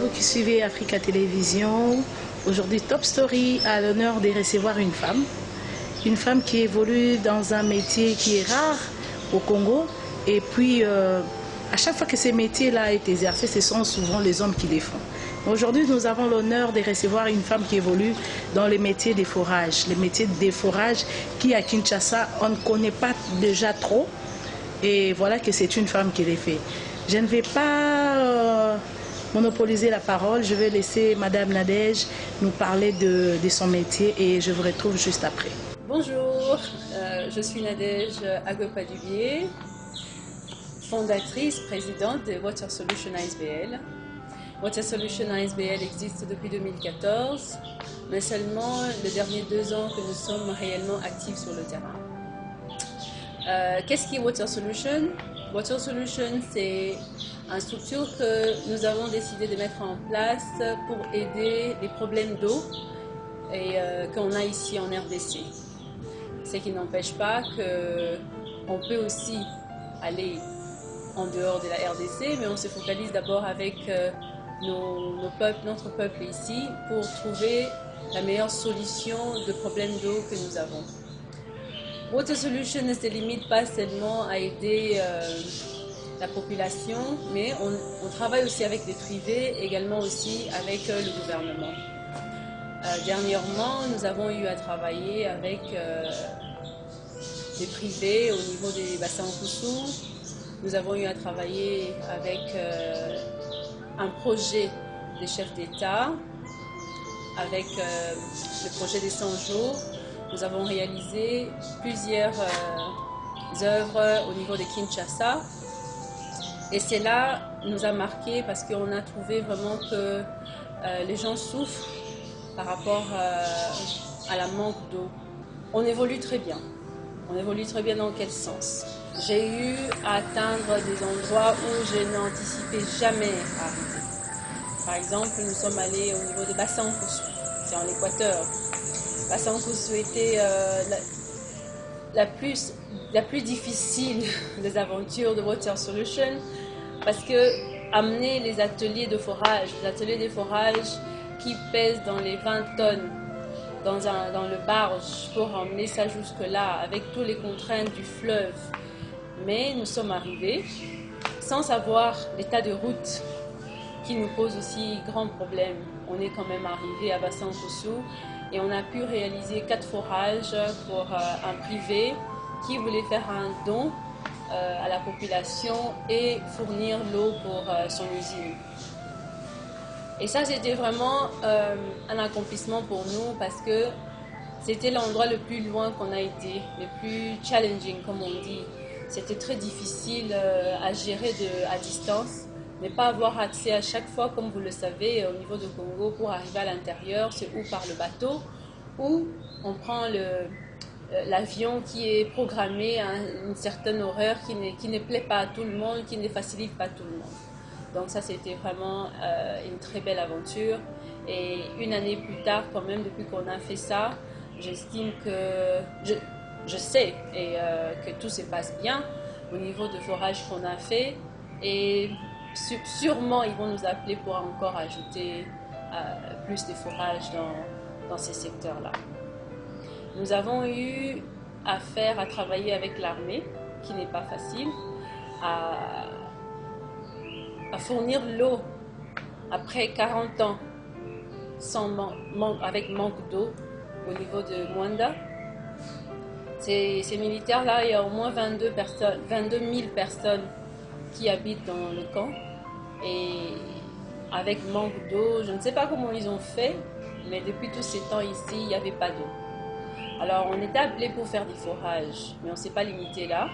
vous qui suivez Africa Télévision. Aujourd'hui, Top Story a l'honneur de recevoir une femme qui évolue dans un métier qui est rare au Congo. Et puis, à chaque fois que ces métiers-là est exercé, ce sont souvent les hommes qui les font. Aujourd'hui, nous avons l'honneur de recevoir une femme qui évolue dans les métiers des forages. Les métiers des forages qui, à Kinshasa, on ne connaît pas déjà trop. Et voilà que c'est une femme qui les fait. Je ne vais pas monopoliser la parole. Je vais laisser Madame Nadège nous parler de son métier et je vous retrouve juste après. Bonjour, je suis Nadège Agopadubier, fondatrice, présidente de Water Solution ASBL. Water Solution ASBL existe depuis 2014, mais seulement les derniers 2 ans que nous sommes réellement actifs sur le terrain. Qu'est-ce qui est Water Solution? Water Solution, c'est une structure que nous avons décidé de mettre en place pour aider les problèmes d'eau qu'on a ici en RDC. Ce qui n'empêche pas qu'on peut aussi aller en dehors de la RDC, mais on se focalise d'abord avec notre peuple ici pour trouver la meilleure solution de problèmes d'eau que nous avons. Water Solution ne se limite pas seulement à aider la population, mais on travaille aussi avec des privés, également aussi avec le gouvernement. Dernièrement, nous avons eu à travailler avec des privés au niveau des bassins Koussou. Nous avons eu à travailler avec un projet des chefs d'État, avec le projet des 100 jours. Nous avons réalisé plusieurs œuvres au niveau de Kinshasa. Et cela nous a marqué parce qu'on a trouvé vraiment que les gens souffrent par rapport à la manque d'eau. On évolue très bien. On évolue très bien dans quel sens? J'ai eu à atteindre des endroits où je n'anticipais jamais arriver. Par exemple, nous sommes allés au niveau de Bassin Koussou, c'est en Équateur. Bassin Koussou était la plus difficile des aventures de Water Solution parce que amener les ateliers de forage qui pèsent dans les 20 tonnes dans le barge pour emmener ça jusque-là avec toutes les contraintes du fleuve. Mais nous sommes arrivés sans savoir l'état de route qui nous pose aussi grand problème. On est quand même arrivé à Bassin Koussou et on a pu réaliser 4 forages pour un privé qui voulait faire un don à la population et fournir l'eau pour son usine. Et ça, c'était vraiment un accomplissement pour nous parce que c'était l'endroit le plus loin qu'on a été, le plus challenging, comme on dit. C'était très difficile à gérer à distance, ne pas avoir accès à chaque fois, comme vous le savez, au niveau du Congo, pour arriver à l'intérieur, c'est ou par le bateau, ou on prend l'avion qui est programmé à une certaine horaire qui ne plaît pas à tout le monde, qui ne facilite pas tout le monde. Donc ça, c'était vraiment une très belle aventure. Et une année plus tard, quand même, depuis qu'on a fait ça, j'estime que je sais que tout se passe bien au niveau de forage qu'on a fait. Et sûrement, ils vont nous appeler pour encore ajouter plus de forages dans ces secteurs-là. Nous avons eu affaire à travailler avec l'armée, qui n'est pas facile, à fournir l'eau après 40 ans avec manque d'eau au niveau de Mwanda. Ces militaires-là, il y a au moins 22 000 personnes qui habitent dans le camp. Et avec manque d'eau, je ne sais pas comment ils ont fait, mais depuis tous ces temps ici, il n'y avait pas d'eau. Alors on était appelé pour faire des forages, mais on ne s'est pas limité là.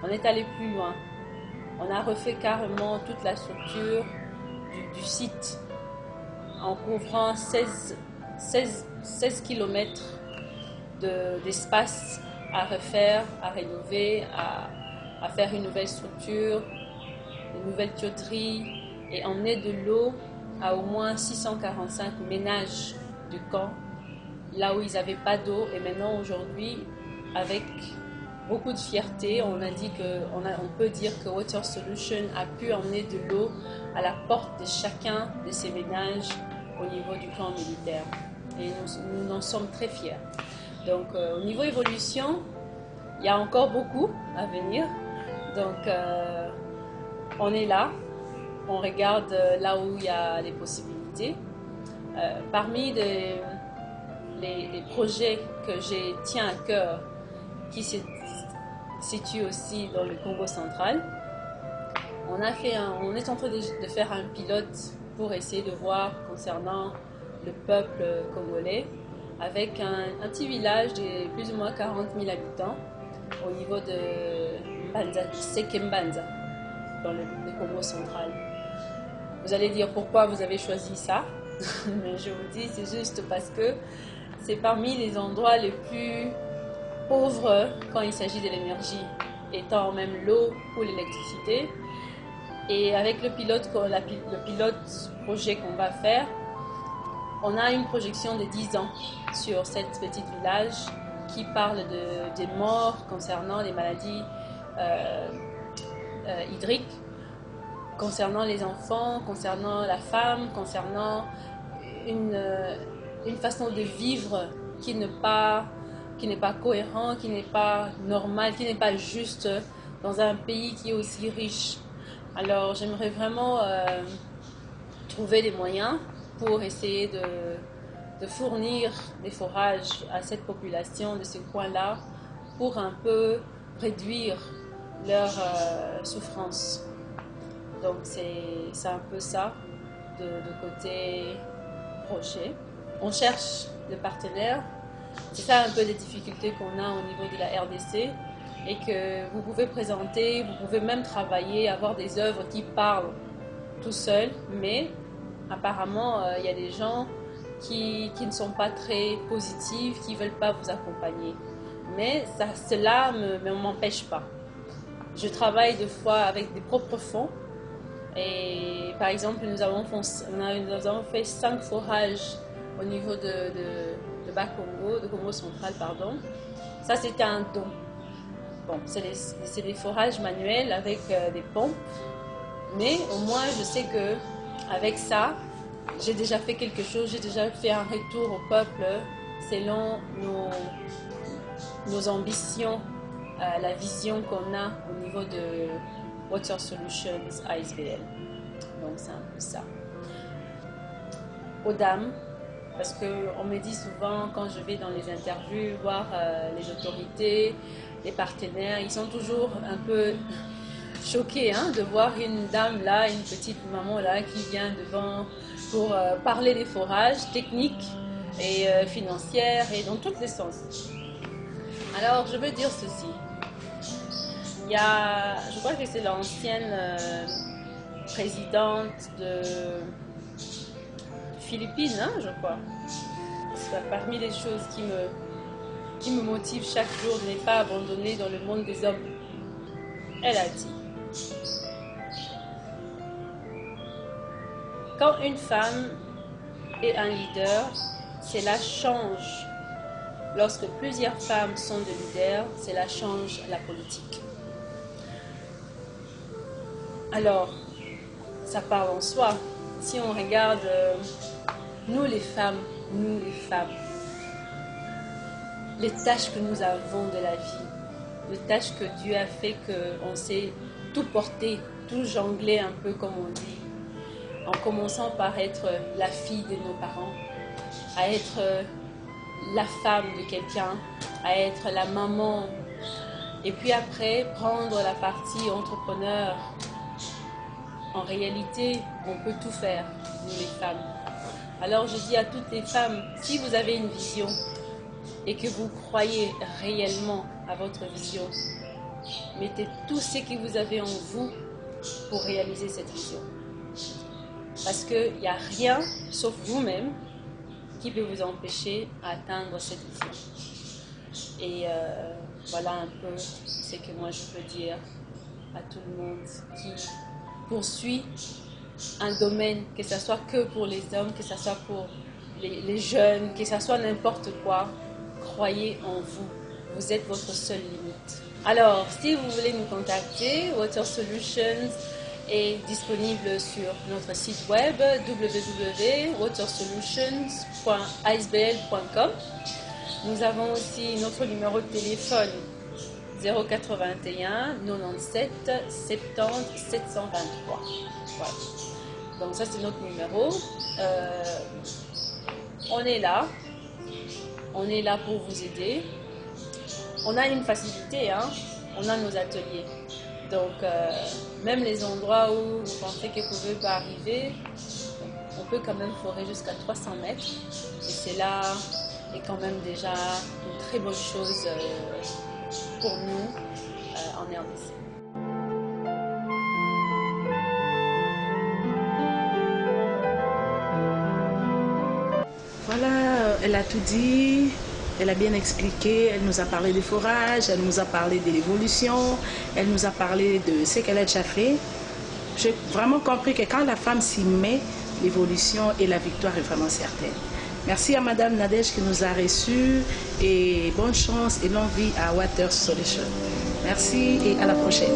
On est allé plus loin. On a refait carrément toute la structure du site en couvrant 16 km d'espace à refaire, à rénover, à faire une nouvelle structure, une nouvelle tuyauterie et emmener de l'eau à au moins 645 ménages du camp, là où ils n'avaient pas d'eau. Et maintenant, aujourd'hui, avec beaucoup de fierté. On peut dire que Water Solutions a pu emmener de l'eau à la porte de chacun de ces ménages au niveau du camp militaire. Et nous en sommes très fiers. Donc au niveau évolution, il y a encore beaucoup à venir. Donc on est là, on regarde là où il y a les possibilités. Parmi les projets que je tiens à cœur, qui se situent aussi dans le Congo central, on est en train de faire un pilote pour essayer de voir concernant le peuple congolais, avec un petit village de plus ou moins 40 000 habitants au niveau de Sekembanza, dans le Congo central. Vous allez dire pourquoi vous avez choisi ça, mais je vous dis c'est juste parce que c'est parmi les endroits les plus pauvres quand il s'agit de l'énergie, étant même l'eau ou l'électricité. Et avec le pilote projet qu'on va faire, on a une projection de 10 ans sur cette petite village qui parle des morts concernant les maladies hydriques, concernant les enfants, concernant la femme, concernant une façon de vivre qui n'est pas cohérent, qui n'est pas normal, qui n'est pas juste dans un pays qui est aussi riche. Alors j'aimerais vraiment trouver des moyens pour essayer de fournir des forages à cette population de ce coin-là pour un peu réduire leur souffrance. Donc c'est un peu ça de côté projet. On cherche des partenaires. C'est ça un peu les difficultés qu'on a au niveau de la RDC, et que vous pouvez présenter, vous pouvez même travailler, avoir des œuvres qui parlent tout seul, mais apparemment il y a des gens qui ne sont pas très positifs, qui ne veulent pas vous accompagner. Mais cela ne m'empêche pas. Je travaille des fois avec des propres fonds. Et par exemple, nous avons fait 5 forages au niveau de Bas-Congo, de Congo central, pardon. Ça, c'était un don. Bon, c'est des forages manuels avec des pompes. Mais au moins, je sais que avec ça, j'ai déjà fait quelque chose, j'ai déjà fait un retour au peuple selon nos ambitions, la vision qu'on a au niveau de Water Solutions ASBL. Donc c'est un peu ça. Aux dames, parce qu'on me dit souvent quand je vais dans les interviews voir les autorités, les partenaires, ils sont toujours un peu choqués de voir une dame là, une petite maman là qui vient devant pour parler des forages techniques et financières et dans tous les sens. Alors je veux dire ceci. Je crois que c'est l'ancienne présidente de Philippines, je crois. C'est parmi les choses qui me motivent chaque jour de ne pas abandonner dans le monde des hommes. Elle a dit: quand une femme est un leader, cela change. Lorsque plusieurs femmes sont des leaders, cela change la politique. Alors, ça parle en soi. Si on regarde nous les femmes, les tâches que nous avons de la vie, les tâches que Dieu a fait qu'on sait tout porter, tout jongler un peu comme on dit, en commençant par être la fille de nos parents, à être la femme de quelqu'un, à être la maman, et puis après prendre la partie entrepreneur. En réalité, on peut tout faire, nous les femmes. Alors je dis à toutes les femmes, si vous avez une vision et que vous croyez réellement à votre vision, mettez tout ce que vous avez en vous pour réaliser cette vision. Parce qu'il n'y a rien, sauf vous-même, qui peut vous empêcher d'atteindre cette vision. Et voilà un peu ce que moi je peux dire à tout le monde qui poursuit un domaine, que ce soit que pour les hommes, que ce soit pour les jeunes, que ce soit n'importe quoi. Croyez en vous. Vous êtes votre seule limite. Alors, si vous voulez nous contacter, Water Solutions est disponible sur notre site web www.watersolutions.asbl.com. Nous avons aussi notre numéro de téléphone 081 97 70 723. Voilà. Donc ça c'est notre numéro. On est là pour vous aider. On a une facilité, hein? On a nos ateliers. Donc, même les endroits où vous pensez que vous ne pouvez pas arriver, on peut quand même forer jusqu'à 300 mètres. Et c'est là, est quand même déjà une très bonne chose pour nous en RDC. Voilà, elle a tout dit. Elle a bien expliqué, elle nous a parlé des forages, elle nous a parlé de l'évolution, elle nous a parlé de ce qu'elle a déjà fait. J'ai vraiment compris que quand la femme s'y met, l'évolution et la victoire est vraiment certaine. Merci à Madame Nadège qui nous a reçus et bonne chance et longue vie à Water Solutions. Merci et à la prochaine.